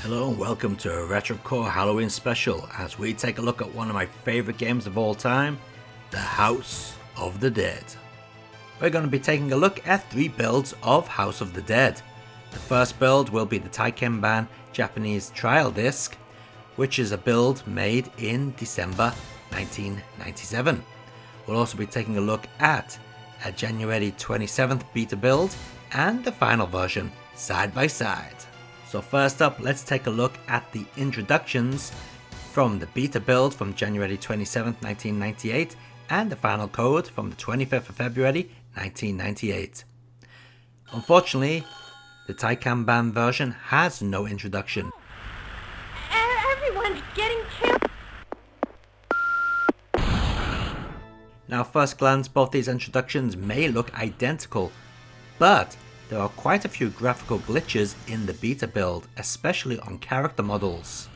Hello and welcome to a RetroCore Halloween special as we take a look at one of my favourite games of all time, The House of the Dead. We're going to be taking a look at 3 builds of House of the Dead. The first build will be the Taikenban Japanese Trial Disc, which is a build made in December 1997. We'll also be taking a look at a January 27th beta build and the final version side by side. So first up, let's take a look at the introductions from the beta build from January 27th, 1998 and the final code from the 25th of February 1998. Unfortunately, the Taikenban version has no introduction. Everyone's getting killed. Now, at first glance, both these introductions may look identical, but there are quite a few graphical glitches in the beta build, especially on character models.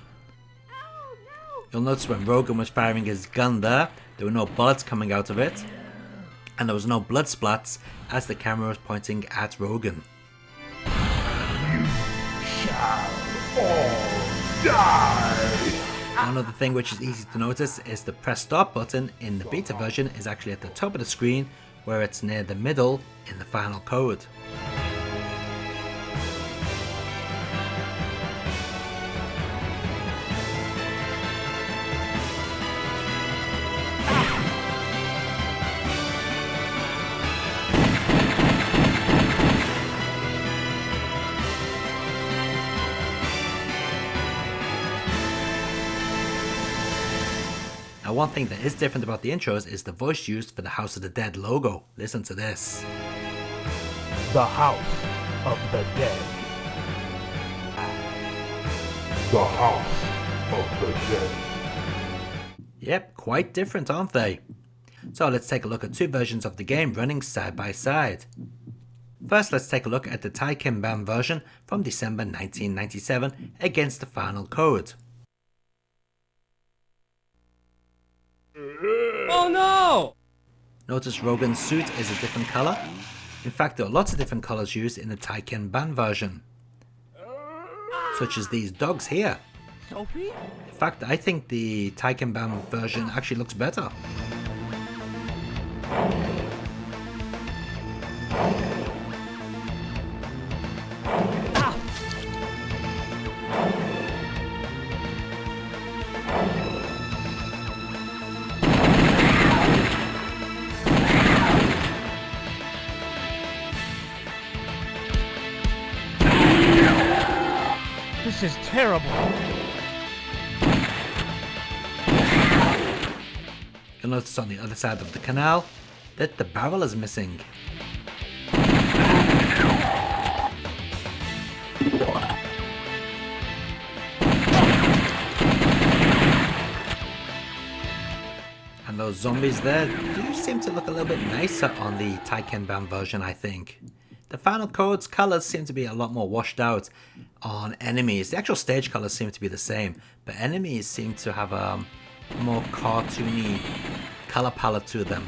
You'll notice when Rogan was firing his gun there were no bullets coming out of it, and there was no blood splats as the camera was pointing at Rogan. You shall all die! One other thing which is easy to notice is the press start button in the beta version is actually at the top of the screen, where it's near the middle in the final code. Now, one thing that is different about the intros is the voice used for the House of the Dead logo. Listen to this. The House of the Dead. The House of the Dead. Yep, quite different, aren't they? So let's take a look at 2 versions of the game running side by side. First, let's take a look at the Taikenban version from December 1997 against the final code. Oh no! Notice Rogan's suit is a different colour. In fact, there are lots of different colours used in the Taikenban version, such as these dogs here. Sophie? In fact, I think the Taikenban version actually looks better. This is terrible. You'll notice on the other side of the canal that the barrel is missing. And those zombies there do seem to look a little bit nicer on the Taikenban version, I think. The final code's colours seem to be a lot more washed out on enemies. The actual stage colours seem to be the same, but enemies seem to have a more cartoony colour palette to them,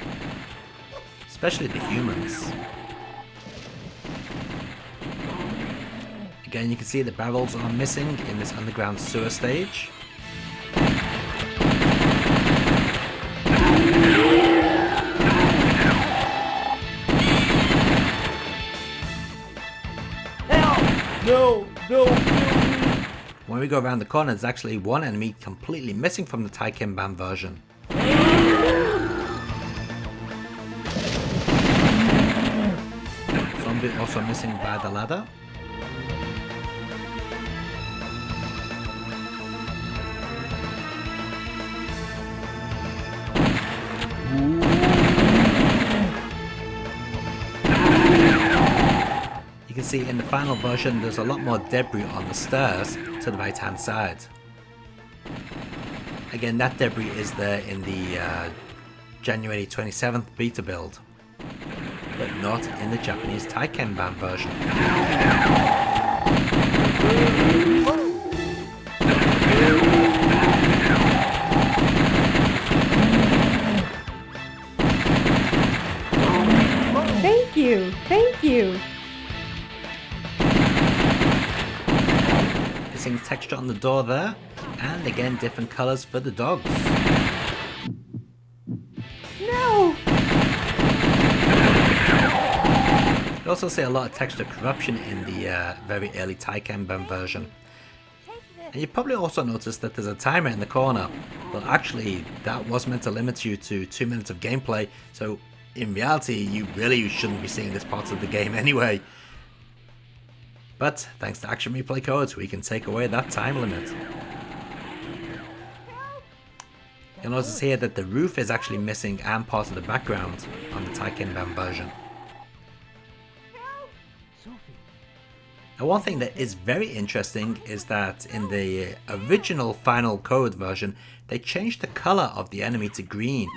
especially the humans. Again, you can see the barrels are missing in this underground sewer stage. No, no. When we go around the corner, there's actually one enemy completely missing from the Taikenban version. Zombie also missing by the ladder. You can see in the final version there's a lot more debris on the stairs to the right hand side. Again, that debris is there in the January 27th beta build, but not in the Japanese Taikenban version. amazing texture on the door there, and again different colours for the dogs. No! You also see a lot of texture corruption in the very early Taikemban version. And you probably also noticed that there's a timer in the corner. Well, actually, that was meant to limit you to 2 minutes of gameplay, so in reality, you really shouldn't be seeing this part of the game anyway. But thanks to Action Replay codes, we can take away that time limit. You'll notice here that the roof is actually missing and part of the background on the Taikemban version. Now, one thing that is very interesting is that in the original Final Code version, they changed the color of the enemy to green.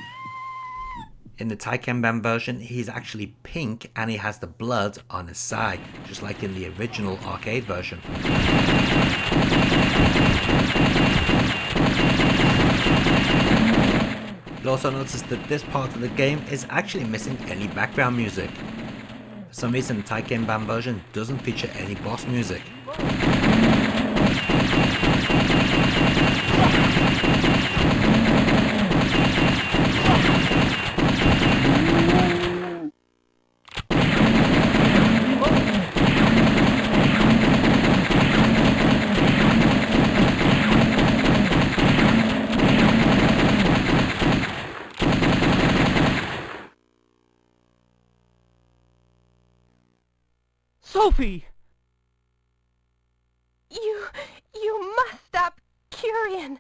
In the Taikemban version, he's actually pink and he has the blood on his side, just like in the original arcade version. You'll also notice that this part of the game is actually missing any background music. For some reason, the Taikemban version doesn't feature any boss music. Sophie! You must stop Curian,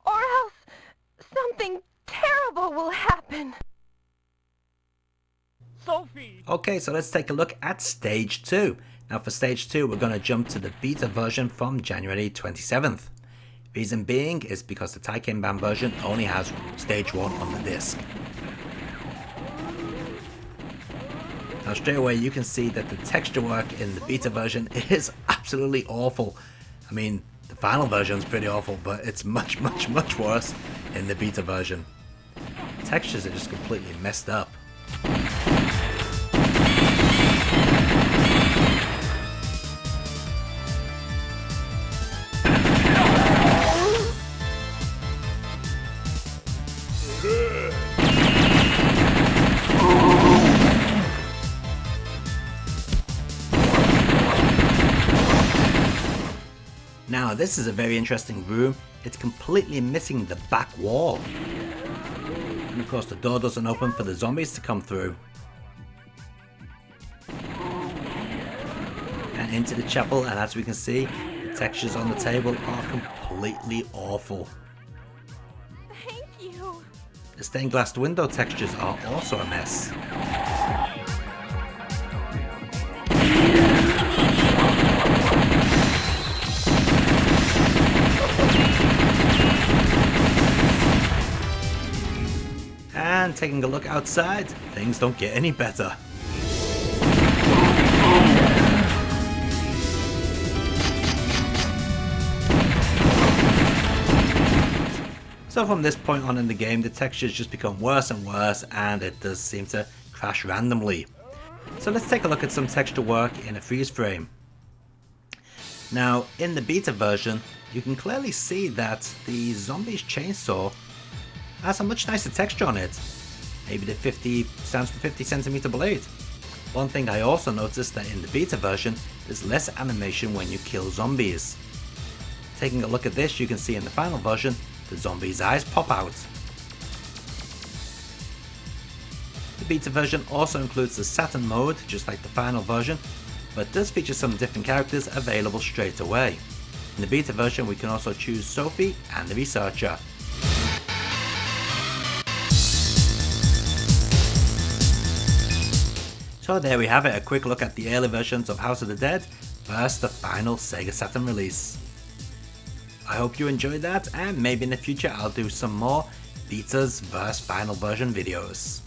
or else something terrible will happen. Sophie! Okay, so let's take a look at Stage 2. Now for Stage 2, we're going to jump to the beta version from January 27th. Reason being is because the Taikemban version only has Stage 1 on the disc. Now straight away you can see that the texture work in the beta version is absolutely awful. I mean, the final version is pretty awful, but it's much worse in the beta version. Textures are just completely messed up. Now this is a very interesting room. It's completely missing the back wall. And of course the door doesn't open for the zombies to come through. And into the chapel, and as we can see, the textures on the table are completely awful. Thank you. The stained glass window textures are also a mess. And taking a look outside, things don't get any better. So from this point on in the game, the textures just become worse and worse, and it does seem to crash randomly. So let's take a look at some texture work in a freeze frame. Now in the beta version, you can clearly see that the zombie's chainsaw has a much nicer texture on it. Maybe the 50 centimeter blade. One thing I also noticed that in the beta version, there's less animation when you kill zombies. Taking a look at this, you can see in the final version, the zombie's eyes pop out. The beta version also includes the Saturn Mode, just like the final version, but does feature some different characters available straight away. In the beta version, we can also choose Sophie and the Researcher. So there we have it, a quick look at the early versions of House of the Dead versus the final Sega Saturn release. I hope you enjoyed that, and maybe in the future I'll do some more betas versus final version videos.